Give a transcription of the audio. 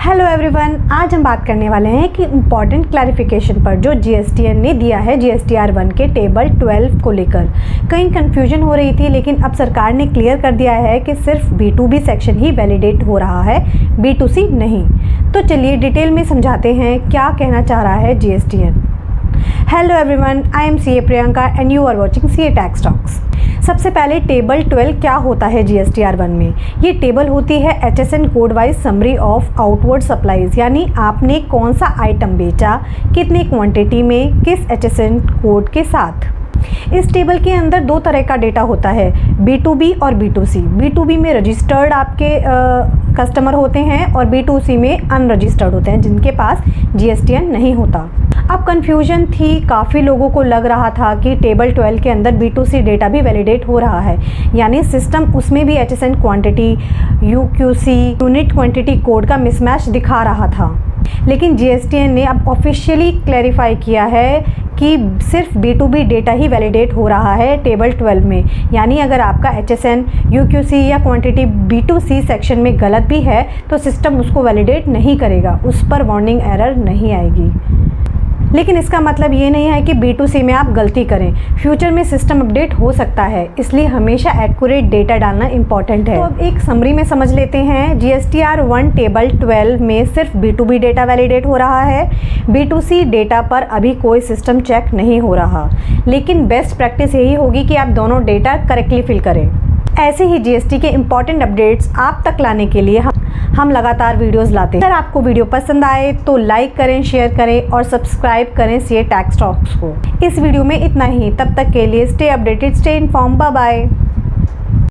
Hello everyone, आज हम बात करने वाले हैं कि इम्पॉर्टेंट क्लैरिफिकेशन पर जो जीएसटीएन ने दिया है जीएसटीआर 1 के टेबल 12 को लेकर। कहीं कन्फ्यूजन हो रही थी, लेकिन अब सरकार ने क्लियर कर दिया है कि सिर्फ B2B सेक्शन ही वैलिडेट हो रहा है, B2C नहीं। तो चलिए डिटेल में समझाते हैं क्या कहना चाह रहा है GSTN. Hello everyone, I am CA Priyanka and you are watching CA tax talks. सबसे पहले टेबल 12 क्या होता है जीएसटीआर 1 में। ये टेबल होती है HSN code wise summary of outward supplies, यानी आपने कौन सा आइटम बेचा, कितनी क्वांटिटी में, किस HSN कोड के साथ। इस टेबल के अंदर दो तरह का डेटा होता है, B2B और B2C। B2B में रजिस्टर्ड आपके कस्टमर होते हैं और B2C में अनरजिस्टर्ड होते हैं, जिनके पास जीएसटीएन नहीं होता। अब कन्फ्यूजन थी, काफ़ी लोगों को लग रहा था कि टेबल 12 के अंदर B2C डेटा भी वैलिडेट हो रहा है, यानी सिस्टम उसमें भी HSN quantity, UQC unit quantity code का मिसमैच दिखा रहा था। लेकिन जीएसटीएन ने अब ऑफिशियली क्लैरिफाई किया है कि सिर्फ B2B डेटा ही वैलिडेट हो रहा है टेबल 12 में, यानी अगर आपका HSN, UQC या क्वांटिटी B2C सेक्शन में गलत भी है तो सिस्टम उसको वैलिडेट नहीं करेगा, उस पर वार्निंग एरर नहीं आएगी। लेकिन इसका मतलब ये नहीं है कि B2C में आप गलती करें, फ्यूचर में सिस्टम अपडेट हो सकता है, इसलिए हमेशा एक्यूरेट डेटा डालना इंपॉर्टेंट है। तो अब एक समरी में समझ लेते हैं। जीएसटीआर 1 टेबल 12 में सिर्फ B2B डेटा वैलिडेट हो रहा है, B2C डेटा पर अभी कोई सिस्टम चेक नहीं हो रहा। लेकिन बेस्ट प्रैक्टिस यही होगी कि आप दोनों डेटा करेक्टली फिल करें। ऐसे ही जीएसटी के इम्पॉर्टेंट अपडेट्स आप तक लाने के लिए हम लगातार वीडियोस लाते हैं। अगर आपको वीडियो पसंद आए तो लाइक करें, शेयर करें और सब्सक्राइब करें CA टैक्स टॉक्स को। इस वीडियो में इतना ही, तब तक के लिए stay updated, stay inform, bye bye.